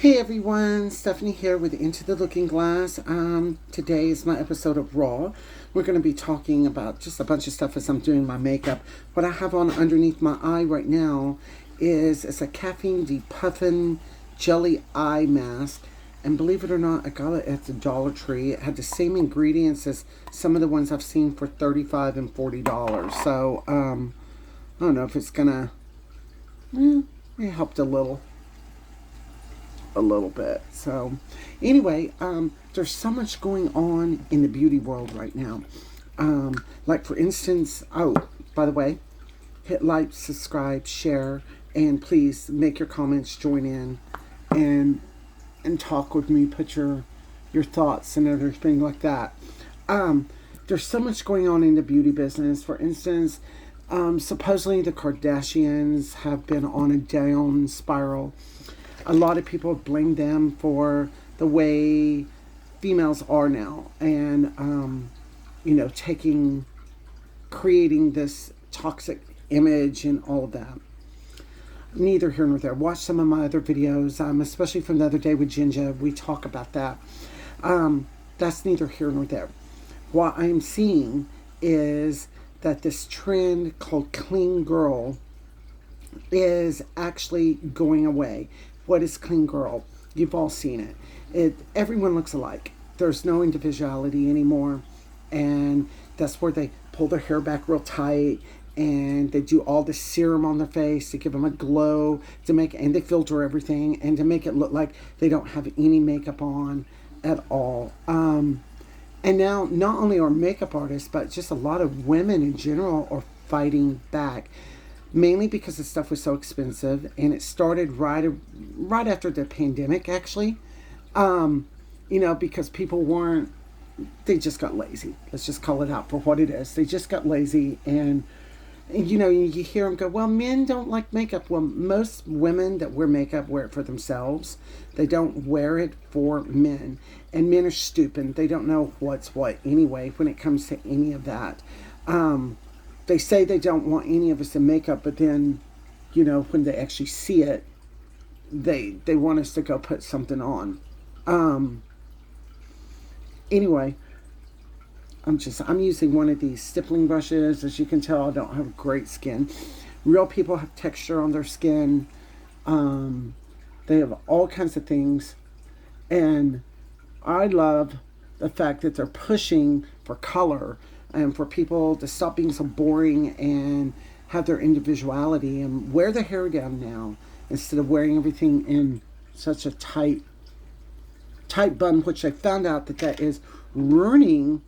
Hey everyone, Stephanie here with Into the Looking Glass. Today is my episode of Raw. We're going to be talking about just a bunch of stuff as I'm doing my makeup. What I have on underneath my eye right now it's a caffeine depuffing jelly eye mask. And believe it or not, I got it at the Dollar Tree. It had the same ingredients as some of the ones I've seen for $35 and $40. So, I don't know if it's going to, it helped a little bit. So anyway, there's so much going on in the beauty world right now. Like for instance, oh, by the way, hit like, subscribe, share, and please make your comments, join in and talk with me, put your thoughts and everything like that. There's so much going on in the beauty business. For instance, supposedly the Kardashians have been on a down spiral. A lot of people blame them for the way females are now and, creating this toxic image and all of that. Neither here nor there. Watch some of my other videos, especially from the other day with Jinja. We talk about that. That's neither here nor there. What I'm seeing is that this trend called clean girl is actually going away. What is clean girl? You've all seen it. Everyone looks alike. There's no individuality anymore. And that's where they pull their hair back real tight and they do all this serum on their face to give them a glow and they filter everything and to make it look like they don't have any makeup on at all. And now not only are makeup artists, but just a lot of women in general are fighting back. Mainly because the stuff was so expensive, and it started right after the pandemic, actually. Because people they just got lazy. Let's just call it out for what it is. They just got lazy, and you hear them go, well, men don't like makeup. Well, most women that wear makeup wear it for themselves. They don't wear it for men, and men are stupid. They don't know what's what anyway when it comes to any of that. They say they don't want any of us in makeup, but then, when they actually see it, they want us to go put something on. Anyway, I'm using one of these stippling brushes. As you can tell, I don't have great skin. Real people have texture on their skin. They have all kinds of things. And I love the fact that they're pushing for color and for people to stop being so boring and have their individuality and wear their hair down now instead of wearing everything in such a tight bun, which I found out that is ruining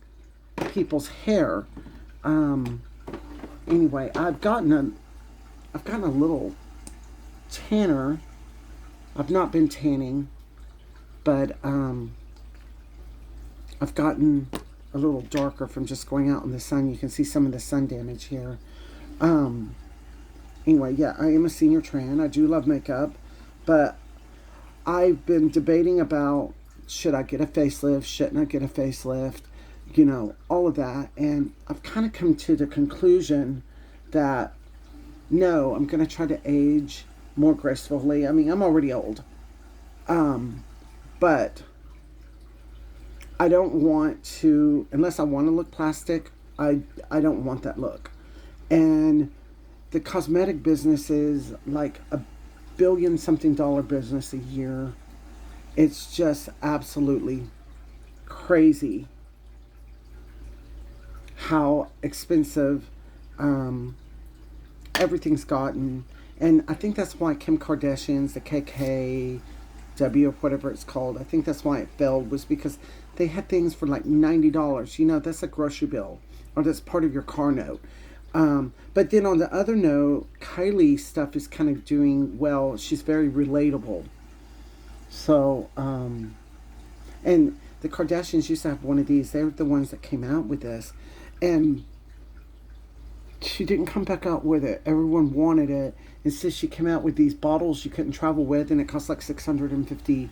people's hair. Anyway, I've gotten a little tanner. I've not been tanning, but I've gotten a little darker from just going out in the sun. You can see some of the sun damage here. Anyway, yeah, I am a senior tran. I do love makeup, but I've been debating about should I get a facelift, shouldn't I get a facelift, all of that. And I've kind of come to the conclusion that no, I'm going to try to age more gracefully. I mean, I'm already old. But I don't want to, unless I want to look plastic, I don't want that look. And the cosmetic business is like $1 billion something business a year. It's just absolutely crazy how expensive everything's gotten. And I think that's why Kim Kardashian's, the KKW or whatever it's called, I think that's why it failed, was because they had things for like $90. That's a grocery bill, or that's part of your car note. But then on the other note, Kylie stuff is kind of doing well. She's very relatable. So, and the Kardashians used to have one of these. They were the ones that came out with this. And she didn't come back out with it. Everyone wanted it. Instead, she came out with these bottles you couldn't travel with, and it cost like $650.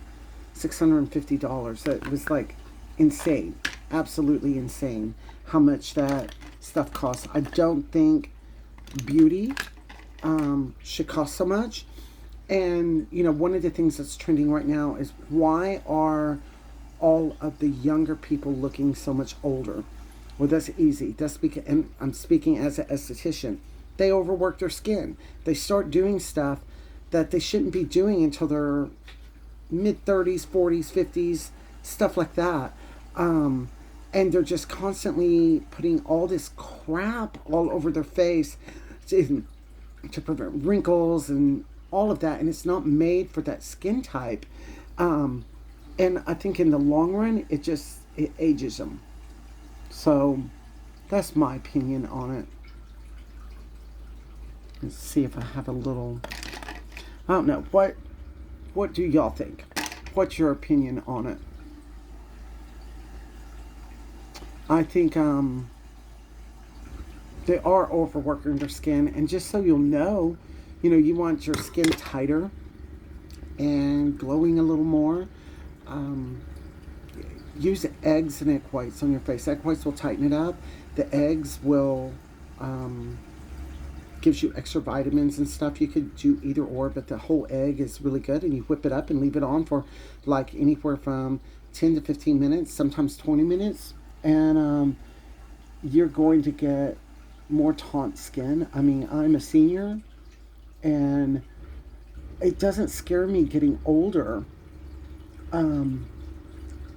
It was like insane. Absolutely insane how much that stuff costs. I don't think beauty should cost so much. And, one of the things that's trending right now is, why are all of the younger people looking so much older? Well, that's easy. That's because, and I'm speaking as an esthetician, they overwork their skin. They start doing stuff that they shouldn't be doing until they're mid 30s, 40s, 50s, stuff like that. And they're just constantly putting all this crap all over their face to prevent wrinkles and all of that, and it's not made for that skin type. And I think in the long run, it ages them. So that's my opinion on it. Let's see if I have a little. I don't know. What do y'all think? What's your opinion on it? I think they are overworking their skin, and just so you'll know, you want your skin tighter and glowing a little more. Use eggs and egg whites on your face. Egg whites will tighten it up. The eggs will gives you extra vitamins and stuff. You could do either or, but the whole egg is really good, and you whip it up and leave it on for like anywhere from 10 to 15 minutes, sometimes 20 minutes, and you're going to get more taut skin. I mean, I'm a senior, and it doesn't scare me getting older.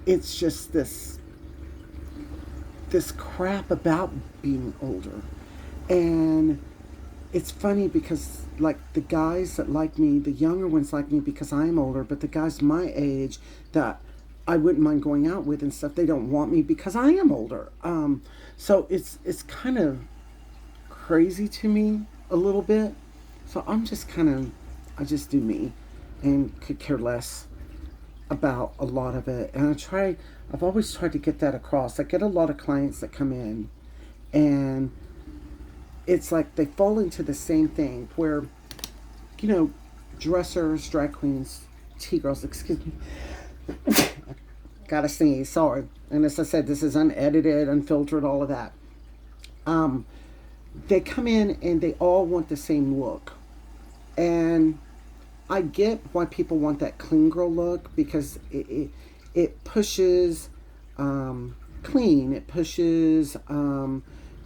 It's just this crap about being older. And it's funny because, like, the guys that like me, the younger ones like me because I'm older, but the guys my age that I wouldn't mind going out with and stuff, they don't want me because I am older. So it's kind of crazy to me a little bit. So I just do me and could care less about a lot of it. And I've always tried to get that across. I get a lot of clients that come in, and it's like they fall into the same thing where, dressers, drag queens, tea girls, excuse me. Gotta sneeze, sorry. And as I said, this is unedited, unfiltered, all of that. They come in and they all want the same look. And I get why people want that clean girl look, because it pushes clean. It pushes,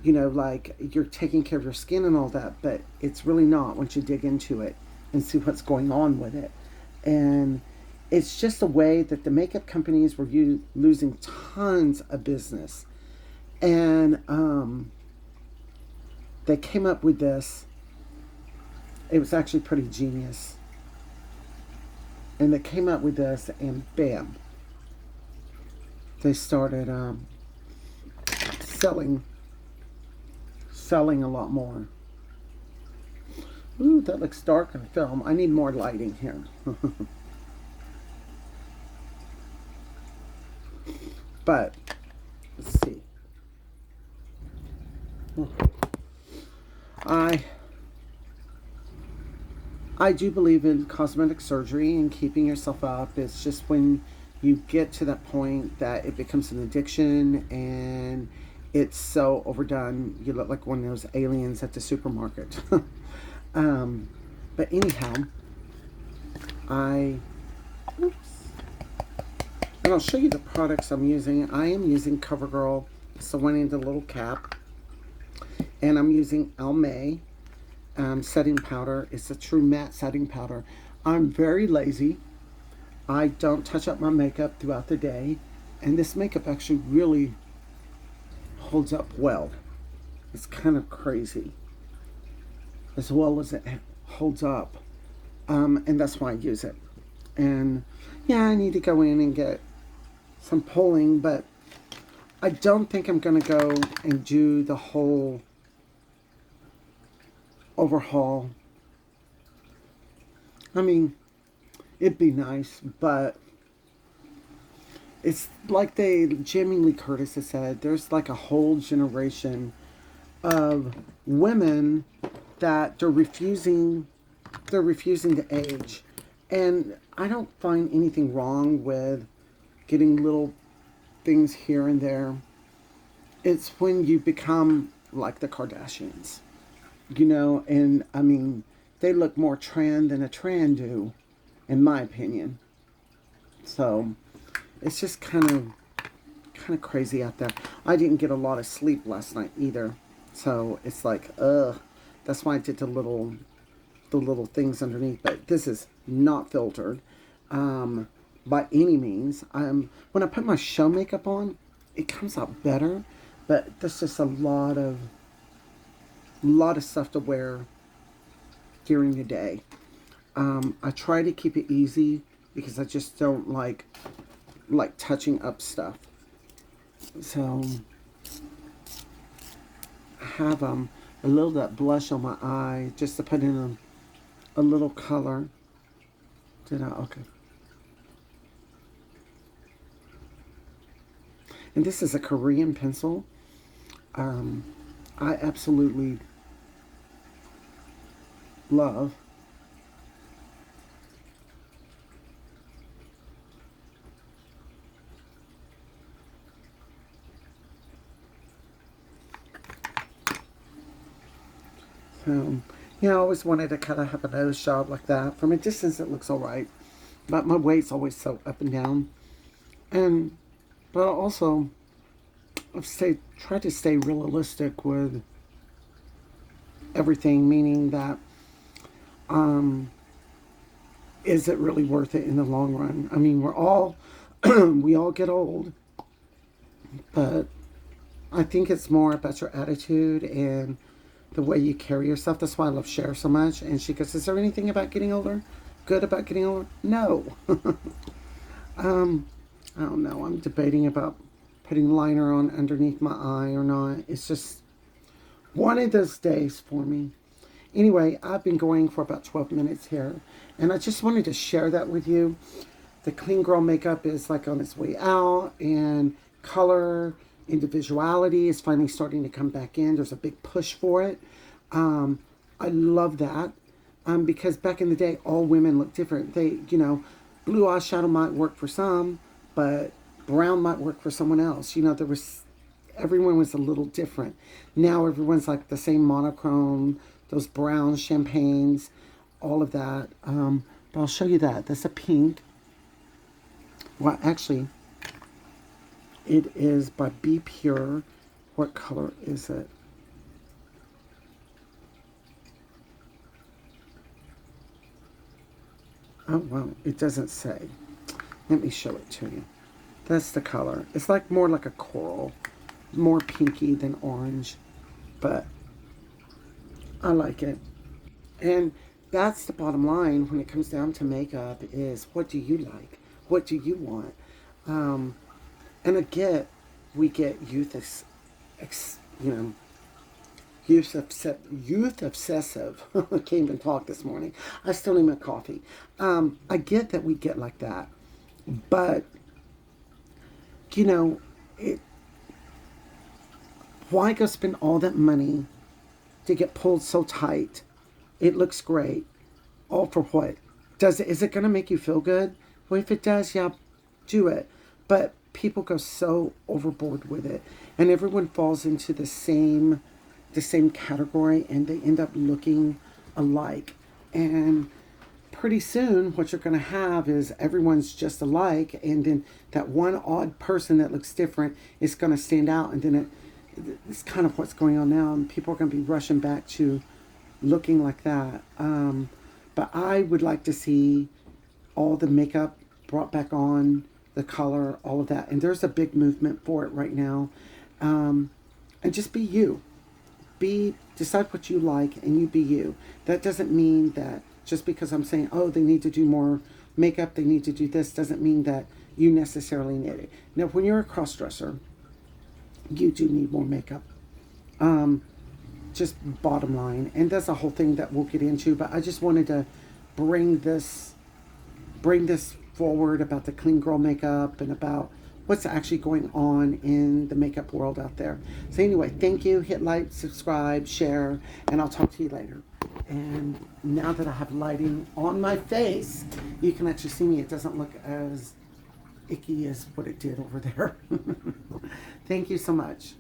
like you're taking care of your skin and all that, but it's really not once you dig into it and see what's going on with it. And it's just a way that the makeup companies were losing tons of business. And they came up with this. It was actually pretty genius. And they came up with this, and bam, they started selling a lot more. Ooh, that looks dark in film. I need more lighting here. But let's see. I do believe in cosmetic surgery and keeping yourself up. It's just when you get to that point that it becomes an addiction and it's so overdone, you look like one of those aliens at the supermarket. But anyhow, and I'll show you the products I'm using. I am using CoverGirl. It's the one in the little cap. And I'm using Almay setting powder. It's a true matte setting powder. I'm very lazy. I don't touch up my makeup throughout the day. And this makeup actually really holds up well. It's kind of crazy as well as it holds up. And that's why I use it. And yeah, I need to go in and get some pulling, but I don't think I'm going to go and do the whole overhaul. I mean, it'd be nice, but it's like Jamie Lee Curtis has said, there's like a whole generation of women that they're refusing to age. And I don't find anything wrong with getting little things here and there. It's when you become like the Kardashians, and I mean, they look more trend than a trend do, in my opinion. So it's just kind of crazy out there. I didn't get a lot of sleep last night either. So it's like, ugh. That's why I did the little things underneath. But this is not filtered by any means. When I put my show makeup on, it comes out better. But there's just a lot of stuff to wear during the day. I try to keep it easy because I just don't like touching up stuff. So I have a little of that blush on my eye just to put in a little color. Okay. And this is a Korean pencil. I absolutely love. I always wanted to kind of have a nose job like that. From a distance, it looks all right. But my weight's always so up and down. But also, I've tried to stay realistic with everything, meaning that, is it really worth it in the long run? I mean, we all get old, but I think it's more about your attitude and the way you carry yourself. That's why I love Cher so much. And she goes, is there anything about getting older? Good about getting older? No. I don't know. I'm debating about putting liner on underneath my eye or not. It's just one of those days for me. Anyway, I've been going for about 12 minutes here. And I just wanted to share that with you. The Clean Girl makeup is like on its way out. And color, individuality is finally starting to come back in. There's a big push for it. I love that. Because back in the day, all women look different. Blue eyeshadow might work for some, but brown might work for someone else. Everyone was a little different. Now everyone's like the same monochrome, those brown champagnes, all of that. But I'll show you that. That's a pink. Well, actually, it is by Be Pure. What color is it? Oh, well, it doesn't say. Let me show it to you. That's the color. It's more like a coral. More pinky than orange. But I like it. And that's the bottom line when it comes down to makeup is, what do you like? What do you want? And we get youth obsessive. I can't even talk this morning. I still need my coffee. I get that we get like that. But, why go spend all that money to get pulled so tight? It looks great. All for what? Is it going to make you feel good? Well, if it does, yeah, do it. But people go so overboard with it. And everyone falls into the same category, and they end up looking alike. And pretty soon what you're going to have is everyone's just alike, and then that one odd person that looks different is going to stand out, and then it's kind of what's going on now, and people are going to be rushing back to looking like that. But I would like to see all the makeup brought back on, the color, all of that. And there's a big movement for it right now. And just be you. Decide what you like, and you be you. That doesn't mean that just because I'm saying, oh, they need to do more makeup, they need to do this, doesn't mean that you necessarily need it. Now, when you're a cross-dresser, you do need more makeup. Just bottom line. And that's a whole thing that we'll get into, but I just wanted to bring this forward about the Clean Girl makeup and about what's actually going on in the makeup world out there. So anyway, thank you. Hit like, subscribe, share, and I'll talk to you later. And now that I have lighting on my face, you can actually see me. It doesn't look as icky as what it did over there. Thank you so much.